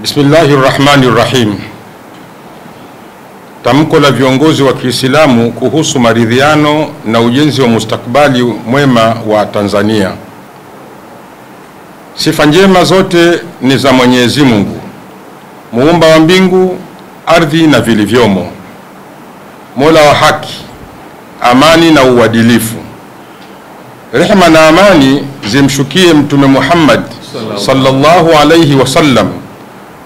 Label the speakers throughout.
Speaker 1: Bismillahirrahmanirrahim. Tamko la viongozi wa Kiislamu kuhusu maridhiano na ujenzi wa mustakabali mwema wa Tanzania. Sifa njema zote ni za Mwenyezi Mungu, muumba wa mbingu, ardhi na vilivyomo, Mola wa haki, amani na uadilifu. Rehema na amani zimshukie Mtume Muhammad sallallahu alayhi wasallam,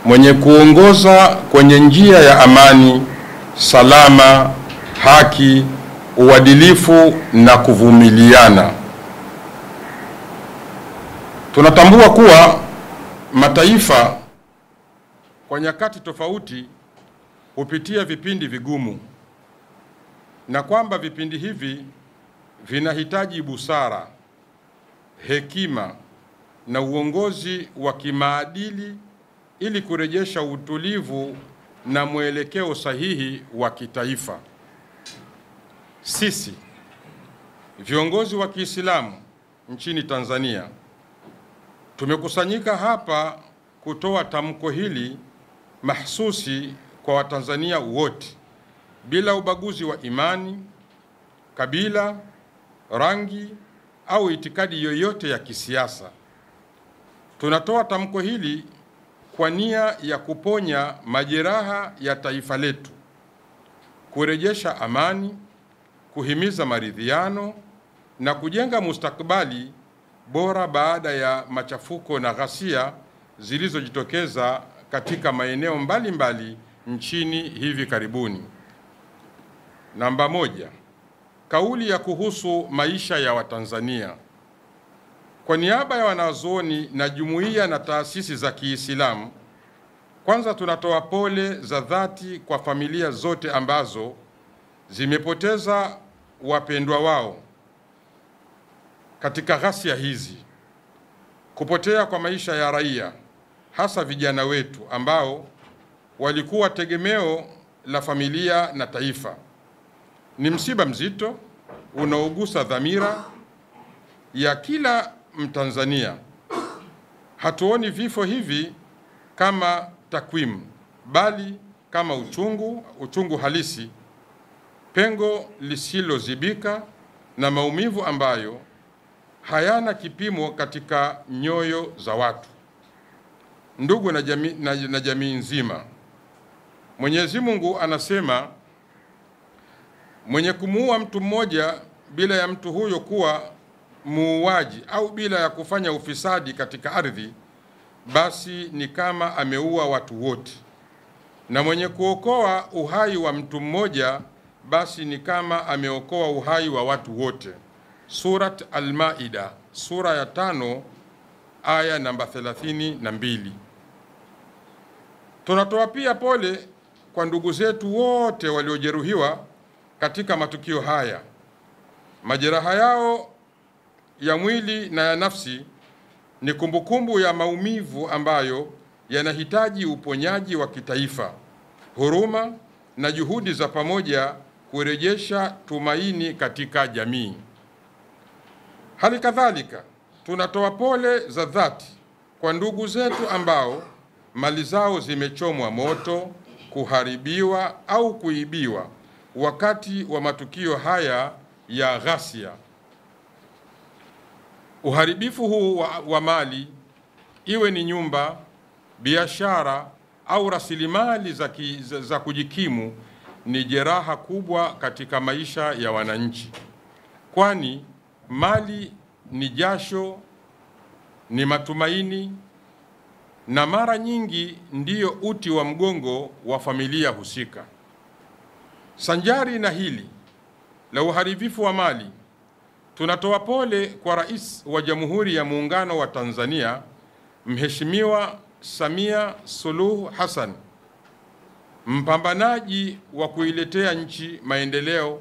Speaker 1: mwenye kuongoza kwenye njia ya amani, salama, haki, uadilifu na kuvumiliana. Tunatambua kuwa mataifa kwa nyakati tofauti hupitia vipindi vigumu, na kwamba vipindi hivi vinahitaji busara, hekima na uongozi wa kimaadili ili kurejesha utulivu na mwelekeo sahihi wa kitaifa. Sisi viongozi wa Kiislamu nchini Tanzania tumekusanyika hapa kutoa tamko hili mahsusi kwa Watanzania wote bila ubaguzi wa imani, kabila, rangi au itikadi yoyote ya kisiasa. Tunatoa tamko hili kwa nia ya kuponya majeraha ya taifa letu, kurejesha amani, kuhimiza maridhiano na kujenga mustakabali bora baada ya machafuko na ghasia zilizojitokeza katika maeneo mbalimbali nchini hivi karibuni. Namba moja, kauli ya kuhusu maisha ya Watanzania. Kwa niaba ya wanazuoni na jumuiya na taasisi za Kiislamu, kwanza tunatoa pole za dhati kwa familia zote ambazo zimepoteza wapendwa wao katika ghasia hizi. Kupotea kwa maisha ya raia, hasa vijana wetu ambao walikuwa tegemeo la familia na taifa, ni msiba mzito unaogusa dhamira ya kila Mtanzania. Hatuoni vifo hivi kama takwimu, bali kama uchungu halisi, pengo lisilozibika na maumivu ambayo hayana kipimo katika nyoyo za watu, ndugu na jamii nzima. Mwenyezi Mungu anasema, mwenye kumuua mtu mmoja bila ya mtu huyo kuwa muuaji au bila ya kufanya ufisadi katika ardhi, basi ni kama ameua watu wote, na mwenye kuokoa uhai wa mtu mmoja, basi ni kama ameokoa uhai wa watu wote. Surat Al-Maida, sura ya 5 aya namba 32. Tunatoa pia pole kwa ndugu zetu wote waliojeruhiwa katika matukio haya. Majeraha yao ya mwili na ya nafsi ni kumbukumbu ya maumivu ambayo yanahitaji uponyaji wa kitaifa, huruma na juhudi za pamoja kurejesha tumaini katika jamii. Hali kadhalika, tunatoa pole za dhati kwa ndugu zetu ambao mali zao zimechomwa moto, kuharibiwa au kuibiwa wakati wa matukio haya ya ghasia. Uharibifu huu wa mali, iwe ni nyumba, biashara au rasilimali za kujikimu, ni jeraha kubwa katika maisha ya wananchi, kwani mali ni jasho, ni matumaini na mara nyingi ndiyo uti wa mgongo wa familia husika. Sanjari na hili la uharibifu wa mali, tunatoa pole kwa Rais wa Jamhuri ya Muungano wa Tanzania, Mheshimiwa Samia Suluhu Hassan, mpambanaji wa kuiletea nchi maendeleo,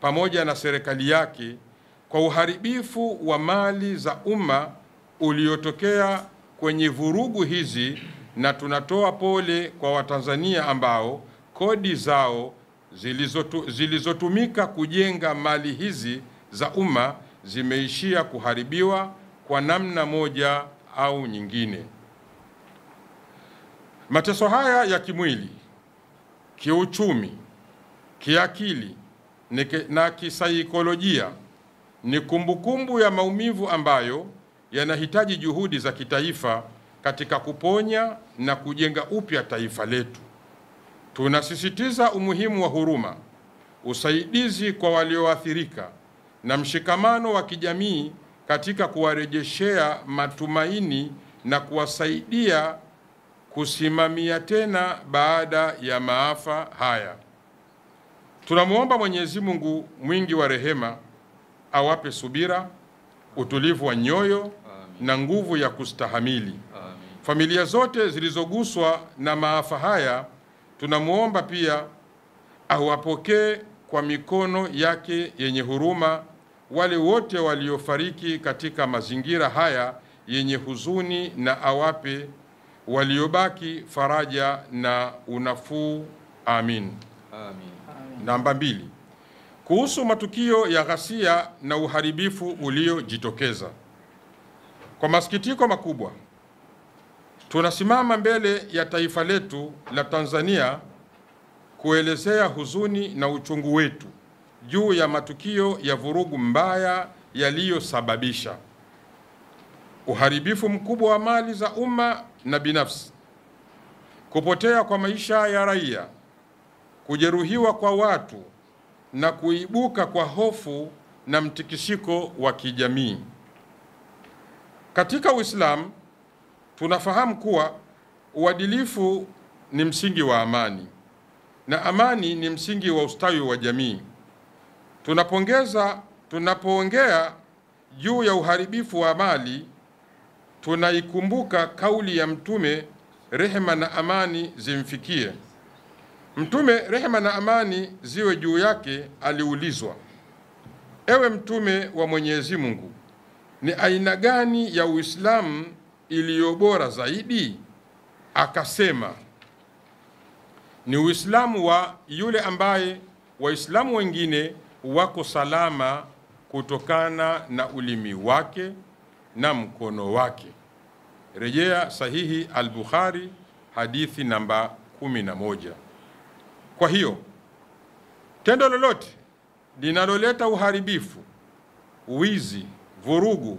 Speaker 1: pamoja na serikali yake, kwa uharibifu wa mali za umma uliotokea kwenye vurugu hizi, na tunatoa pole kwa Watanzania ambao kodi zao zilizotumika kujenga mali hizi za umma zimeishia kuharibiwa kwa namna moja au nyingine. Mateso haya ya kimwili, kiuchumi, kiakili na kisaikolojia ni kumbukumbu ya maumivu ambayo yanahitaji juhudi za kitaifa katika kuponya na kujenga upya taifa letu. Tunasisitiza umuhimu wa huruma, usaidizi kwa walioathirika na mshikamano wa kijamii katika kuwarejeshea matumaini na kuwasaidia kusimamia tena baada ya maafa haya. Tunamwomba Mwenyezi Mungu mwingi wa rehema awape subira, utulivu wa nyoyo na nguvu ya kustahamili. Familia zote zilizoguswa na maafa haya tunamwomba pia awapokee kwa mikono yake yenye huruma wale wote waliofariki katika mazingira haya yenye huzuni, na awape waliobaki faraja na unafuu. Amin. Amin. Namba 2. Kuhusu matukio ya ghasia na uharibifu uliojitokeza. Kwa masikitiko makubwa, tunasimama mbele ya taifa letu la Tanzania kuelezea huzuni na uchungu wetu juu ya matukio ya vurugu mbaya yaliyosababisha uharibifu mkubwa wa mali za umma na binafsi, kupotea kwa maisha ya raia, kujeruhiwa kwa watu na kuibuka kwa hofu na mtikisiko wa kijamii. Katika Uislamu tunafahamu kuwa uadilifu ni msingi wa amani na amani ni msingi wa ustawi wa jamii. Tunapoongea juu ya uharibifu wa mali, tunaikumbuka kauli ya Mtume, rehema na amani zimfikie. Mtume, rehema na amani ziwe juu yake, aliulizwa, ewe Mtume wa Mwenyezi Mungu, ni aina gani ya Uislamu iliyo bora zaidi? Akasema, ni Uislamu wa yule ambaye Waislamu wengine wako salama kutokana na ulimi wake na mkono wake. Rejea Sahihi al-Bukhari, hadithi namba 11. Kwa hiyo, tendo lolote linaloleta uharibifu, wizi, vurugu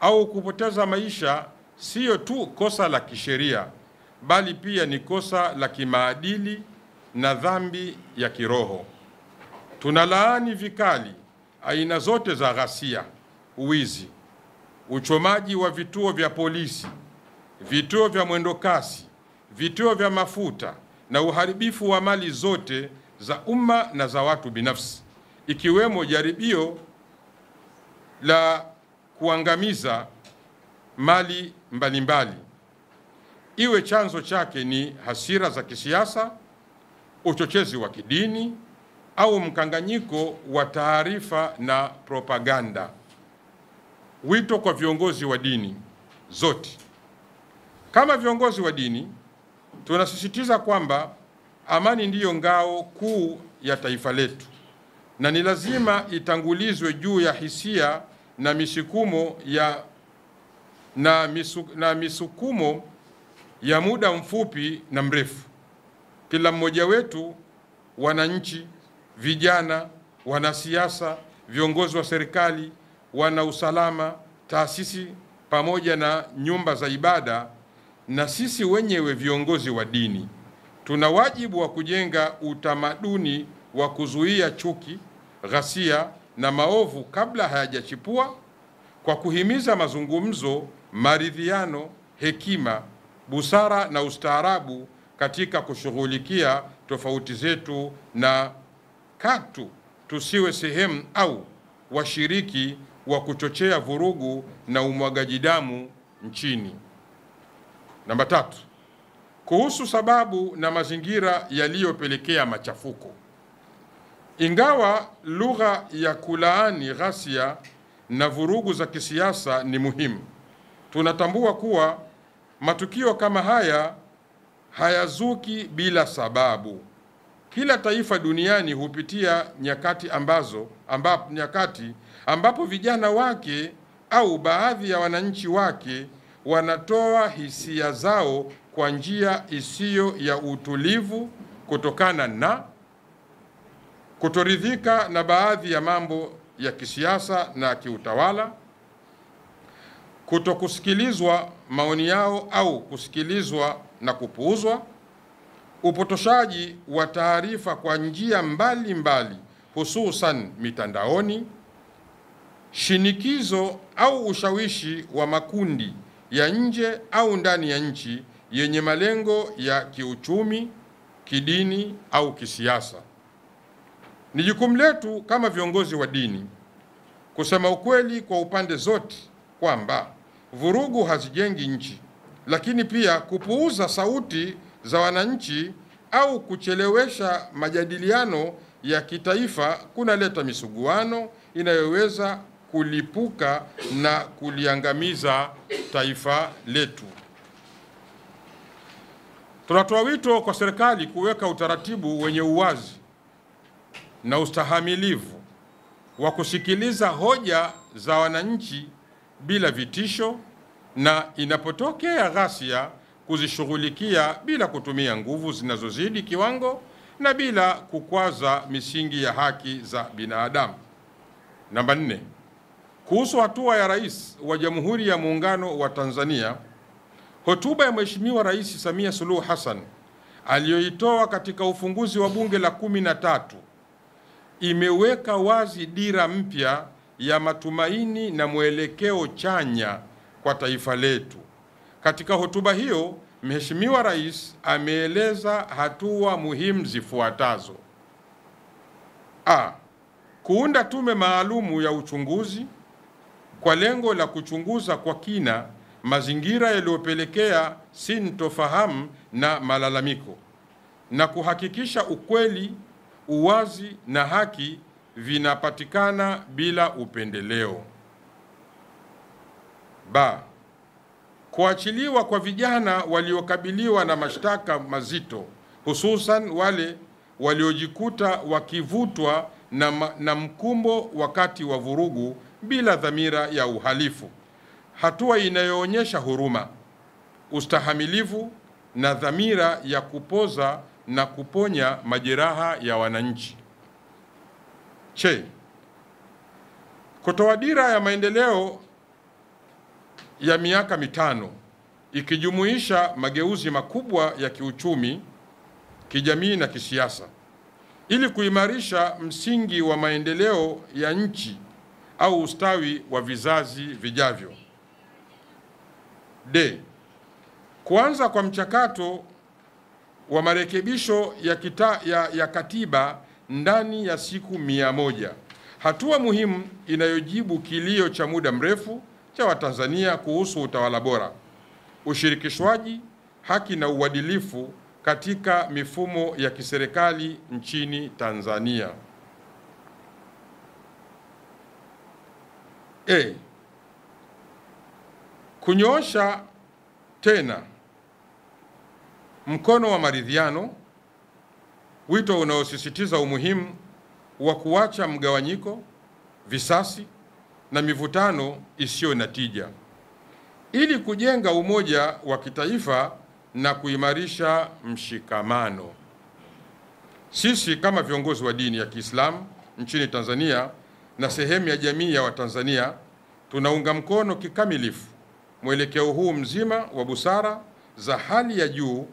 Speaker 1: au kupoteza maisha sio tu kosa la kisheria, bali pia ni kosa la kimaadili na dhambi ya kiroho. Tunalaani vikali aina zote za ghasia, wizi, uchomaji wa vituo vya polisi, vituo vya mwendokasi, vituo vya mafuta na uharibifu wa mali zote za umma na za watu binafsi, ikiwemo jaribio la kuangamiza mali mbalimbali, iwe chanzo chake ni hasira za kisiasa, uchochezi wa kidini au mkanganyiko wa taarifa na propaganda. Wito kwa viongozi wa dini zote. Kama viongozi wa dini, tunasisitiza kwamba amani ndiyo ngao kuu ya taifa letu na ni lazima itangulizwe juu ya hisia na misukumo ya muda mfupi na mrefu. Kila mmoja wetu, wananchi, vijana, wanasiasa, viongozi wa serikali, wana usalama, taasisi pamoja na nyumba za ibada, na sisi wenyewe viongozi wa dini, tuna wajibu wa kujenga utamaduni wa kuzuia chuki, ghasia na maovu kabla hayajachipua, kwa kuhimiza mazungumzo, maridhiano, hekima, busara na ustaarabu katika kushughulikia tofauti zetu, na katu tusiwe sehemu au washiriki wa kuchochea vurugu na umwagaji damu nchini. Namba 3. Kuhusu sababu na mazingira yaliyopelekea machafuko. Ingawa lugha ya kulaani ghasia na vurugu za kisiasa ni muhimu, tunatambua kuwa matukio kama haya hayazuki bila sababu. Kila taifa duniani hupitia nyakati ambapo vijana wake au baadhi ya wananchi wake wanatoa hisia zao kwa njia isiyo ya utulivu kutokana na kutoridhika na baadhi ya mambo ya kisiasa na kiutawala, kutokusikilizwa maoni yao au kusikilizwa na kupuuzwa, upotoshaji wa taarifa kwa njia mbalimbali hususan mitandaoni, shinikizo au ushawishi wa makundi ya nje au ndani ya nchi yenye malengo ya kiuchumi, kidini au kisiasa. Ni jukumu letu kama viongozi wa dini kusema ukweli kwa upande zote kwamba vurugu hazijengi nchi, lakini pia kupuuza sauti za wananchi au kuchelewesha majadiliano ya kitaifa kunaleta misuguano inayoweza kulipuka na kuliangamiza taifa letu. Tunatoa wito kwa serikali kuweka utaratibu wenye uwazi na ustahamilivu wa kusikiliza hoja za wananchi bila vitisho, na inapotokea ghasia kuzishughulikia bila kutumia nguvu zinazozidi kiwango na bila kukwaza misingi ya haki za binadamu. Namba 4, kuhusu hatua ya Rais wa Jamhuri ya Muungano wa Tanzania, hotuba ya Mheshimiwa Rais Samia Suluhu Hassan aliyoitoa katika ufunguzi wa Bunge la 13 imeweka wazi dira mpya ya matumaini na mwelekeo chanya kwa taifa letu. Katika hotuba hiyo, Mheshimiwa Rais ameeleza hatua muhimu zifuatazo: kuunda tume maalumu ya uchunguzi kwa lengo la kuchunguza kwa kina mazingira yaliyopelekea sintofahamu na malalamiko na kuhakikisha ukweli, uwazi na haki vinapatikana bila upendeleo. Kuachiliwa kwa vijana waliokabiliwa na mashtaka mazito, hususan wale waliojikuta wakivutwa na mkumbo wakati wa vurugu bila dhamira ya uhalifu, hatua inayoonyesha huruma, ustahamilivu na dhamira ya kupoza na kuponya majeraha ya wananchi. Kutoa dira ya maendeleo ya miaka 5 ikijumuisha mageuzi makubwa ya kiuchumi, kijamii na kisiasa ili kuimarisha msingi wa maendeleo ya nchi au ustawi wa vizazi vijavyo. Kuanza kwa mchakato wa marekebisho ya katiba ndani ya siku 100, hatua muhimu inayojibu kilio cha muda mrefu cha Watanzania kuhusu utawala bora, ushirikishwaji, haki na uadilifu katika mifumo ya kiserikali nchini Tanzania. Kunyoosha tena mkono wa maridhiano, wito unaosisitiza umuhimu wa kuacha mgawanyiko, visasi na mivutano isiyo na tija ili kujenga umoja wa kitaifa na kuimarisha mshikamano. Sisi kama viongozi wa dini ya Kiislamu nchini Tanzania na sehemu ya jamii ya Watanzania tunaunga mkono kikamilifu mwelekeo huu mzima wa busara za hali ya juu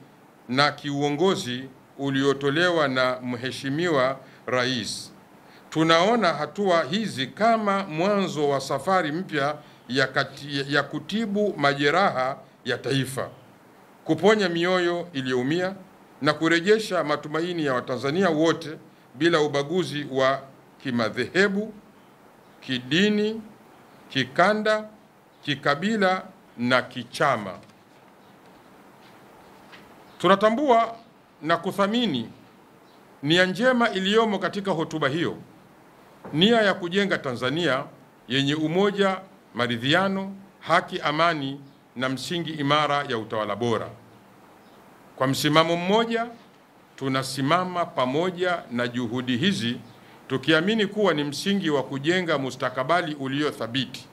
Speaker 1: na kiuongozi uliotolewa na Mheshimiwa Rais. Tunaona hatua hizi kama mwanzo wa safari mpya ya kutibu majeraha ya taifa, kuponya mioyo iliyoumia na kurejesha matumaini ya Watanzania wote bila ubaguzi wa kimadhehebu, kidini, kikanda, kikabila na kichama. Tunatambua na kuthamini nia njema iliyomo katika hotuba hiyo, nia ya kujenga Tanzania yenye umoja, maridhiano, haki, amani na msingi imara ya utawala bora. Kwa msimamo mmoja, tunasimama pamoja na juhudi hizi tukiamini kuwa ni msingi wa kujenga mustakabali ulio thabiti,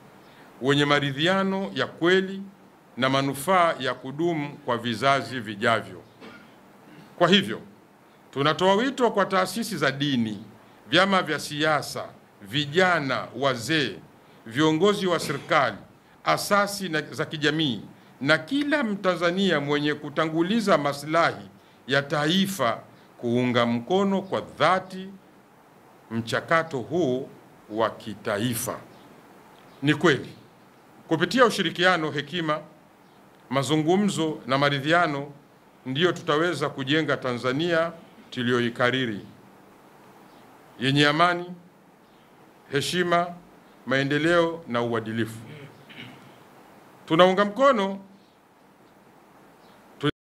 Speaker 1: wenye maridhiano ya kweli, na manufaa ya kudumu kwa vizazi vijavyo. Kwa hivyo, tunatoa wito kwa taasisi za dini, vyama vya siasa, vijana, wazee, viongozi wa serikali, asasi za kijamii na kila Mtanzania mwenye kutanguliza maslahi ya taifa kuunga mkono kwa dhati mchakato huu wa kitaifa. Ni kweli, kupitia ushirikiano, hekima, mazungumzo na maridhiano ndiyo tutaweza kujenga Tanzania tuliyoikariri, yenye amani, heshima, maendeleo na uadilifu. Tunaunga mkono